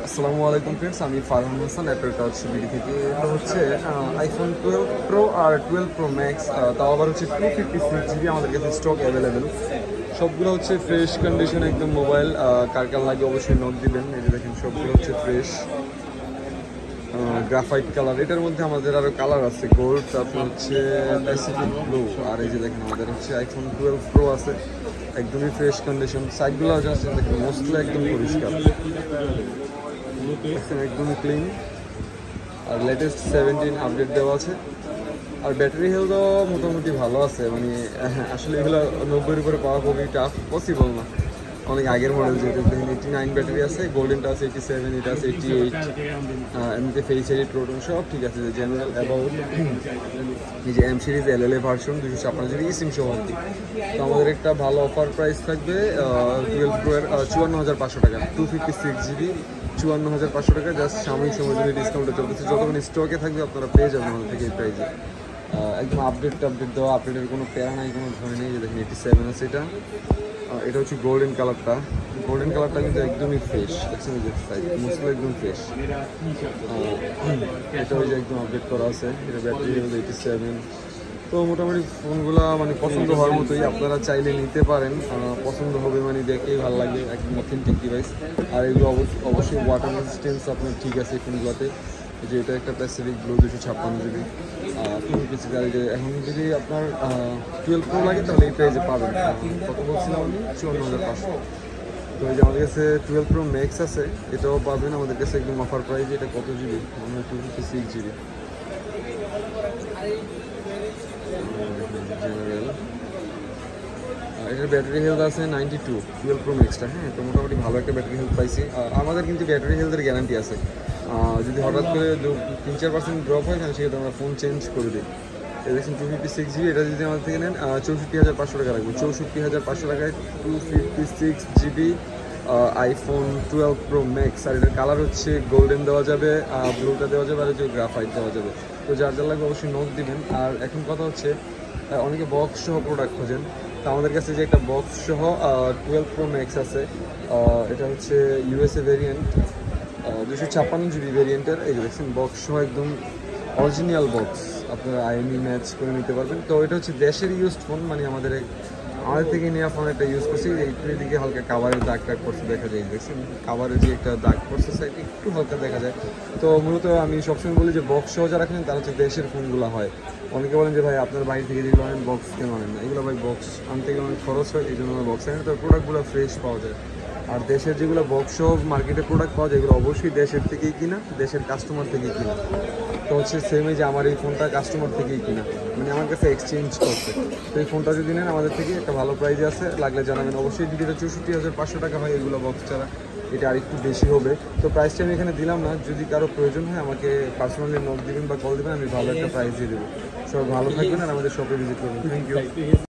আসসালামু আলাইকুম ফ্রেন্ডস, আমি Farhan Hasan Apple touch BD থেকে। এটা হচ্ছে আইফোন 12 প্রো আর 12 প্রো ম্যাক্স, তাও আবার হচ্ছে 256 GB আমাদের কাছে স্টক অ্যাভেলেবেল। সবগুলো হচ্ছে ফ্রেশ কন্ডিশন একদম মোবাইল। কার কার লাগে অবশ্যই নোট দিবেন। এই যে দেখেন সবগুলো হচ্ছে ফ্রেশ গ্রাফাইট কালার। এটার মধ্যে আমাদের আরও কালার আছে, গোল্ড, তারপর হচ্ছে প্যাসিফিক ব্লু। আর এই যে দেখেন আমাদের হচ্ছে আইফোন 12 প্রো আছে, একদমই ফ্রেশ কন্ডিশন। সাইডগুলো আছে দেখেন মোস্টলি একদম পরিষ্কার, একদমই ক্লিন। আর লেটেস্ট 17 আপডেট দেওয়া আছে। আর ব্যাটারি হেলথও মোটামুটি ভালো আছে, মানে আসলে এগুলো 90-এর উপরে পাওয়া খুবই টাফ, পসিবল না। অনেক আগের মডেল, যেহেতু দেখেন 89 ব্যাটারি আছে, গোল্ডেনটা আছে 87, এটা আছে 88। এমনিতে ফেস এডিট রোটন সব ঠিক আছে। জেনারেল অ্যাবাউট এই যে M series LLA version 256 GB SIM সহ। তো আমাদের একটা ভালো অফার প্রাইস থাকবে 12 প্রো এর 54,500 টাকা, 256 GB 54,500 টাকা। জাস্ট সাময়িক সময় জন্য ডিসকাউন্টে চলতেছে, যতক্ষণ স্টকে থাকবে আপনারা পেয়ে যাবেন আমাদের থেকে এই প্রাইসে। একদম আপডেট দেওয়া, আপডেটের কোনো প্যারা নাই, কোনো ভয় নেই। যে দেখেন 87 আছে এটা। এটা হচ্ছে গোল্ডেন কালারটা। গোল্ডেন কালারটা কিন্তু একদমই ফ্রেশ, দেখছেন যে সাইড মোস্টলি একদম ফ্রেশ। এটা ওই যে একদম আপডেট করা আছে। এটা ব্যাটারি হলো 87। তো মোটামুটি ফোনগুলো মানে পছন্দ হওয়ার মতোই, আপনারা চাইলে নিতে পারেন। পছন্দ হবে মানে দেখেই ভালো লাগে, একদম অথেন্টিক ডিভাইস। আর এগুলো অবশ্যই ওয়াটার রেজিস্ট্যান্স আপনার ঠিক আছে এই ফোনগুলোতে। যে এটা একটা প্যাসিফিক ব্লু 256 GB এখন যদি আপনার 12 প্রো লাগে তাহলে এই প্রাইজে পাবেন। কত বলছিলাম আমি, 54,500। তো এই যে আমাদের কাছে 12 প্রো ম্যাক্স আছে, এটাও পাবেন আমাদের কাছে একদম অফার প্রাইজে। এটা কত জিবি, 256 GB জেনারেল। এটার ব্যাটারি হেলথ আছে 92, 12 প্রো ম্যাক্সটা। হ্যাঁ, তো মোটামুটি ভালো একটা ব্যাটারি হেলথ পাইছি। আমাদের কিন্তু ব্যাটারি হেলথের গ্যারান্টি আছে। যদি হঠাৎ করে 3-4% ড্রপ হয় তাহলে সেক্ষেত্রে আমরা ফোন চেঞ্জ করে দিই। দেখছেন 256 GB, এটা যদি আমাদের থেকে নেন 64,500 টাকা লাগবে। 64,500 টাকায় 256 GB আইফোন 12 প্রো ম্যাক্স। আর এটার কালার হচ্ছে গোল্ডেন দেওয়া যাবে, ব্লুটা দেওয়া যাবে, আর হচ্ছে গ্রাফাইট দেওয়া যাবে। তো যার যার লাগবে অবশ্যই নোট দিবেন। আর এখন কথা হচ্ছে অনেকে বক্স সহ প্রোডাক্ট খোঁজেন, তো আমাদের কাছে যে একটা বক্স সহ 12 প্রো ম্যাক্স আছে। এটা হচ্ছে USA ভেরিয়েন্ট, 256 GB ভেরিয়েন্টের। এই যে দেখছেন বক্স সহ একদম অরিজিনাল বক্স, আপনারা IMEI ম্যাচ করে নিতে পারবেন। তো এটা হচ্ছে দেশের ইউজড ফোন, মানে আমাদের থেকে নেওয়া ফোন একটা ইউজ করছি। এইটার দিকে হালকা কাভারের দাগ করছে দেখা যায়, দেখছেন কাভারের যে একটা দাগ করছে সাইডে একটু হালকা দেখা যায়। তো মূলত আমি সবসময় বলি যে বক্স সহ যারা রাখেন তারা হচ্ছে দেশের ফোনগুলো হয়। অনেকে বলেন যে ভাই আপনার বাইরে থেকে যেগুলো আনেন বক্স কেন আনেন না, এগুলো ভাই বক্স আনতে গেলে অনেক খরচ হয়, এই জন্য আমরা বক্স আনি। তো প্রোডাক্টগুলো ফ্রেশ পাওয়া যায়। আর দেশের যেগুলো বক্স সহ মার্কেটে প্রোডাক্ট পাওয়া যায় এগুলো অবশ্যই দেশের থেকেই কিনা, দেশের কাস্টমার থেকেই কিনা। তো হচ্ছে সেমই যে আমার এই ফোনটা কাস্টমার থেকেই কিনা, মানে আমার কাছে এক্সচেঞ্জ করছে। তো এই ফোনটা যদি নেন আমাদের থেকে একটা ভালো প্রাইজে আছে, লাগলে জানাবেন অবশ্যই। যদি এটা 64,500 টাকা হয় এগুলো বক্স ছাড়া, এটা আরেকটু বেশি হবে। তো প্রাইসটা আমি এখানে দিলাম না, যদি কারো প্রয়োজন হয় আমাকে পার্সোনালি নোট দিবেন বা কল দেবেন, আমি ভালো একটা প্রাইস দিয়ে দেবো। সবাই ভালো থাকবেন আর আমাদের শপে ভিজিট করবেন। Thank you.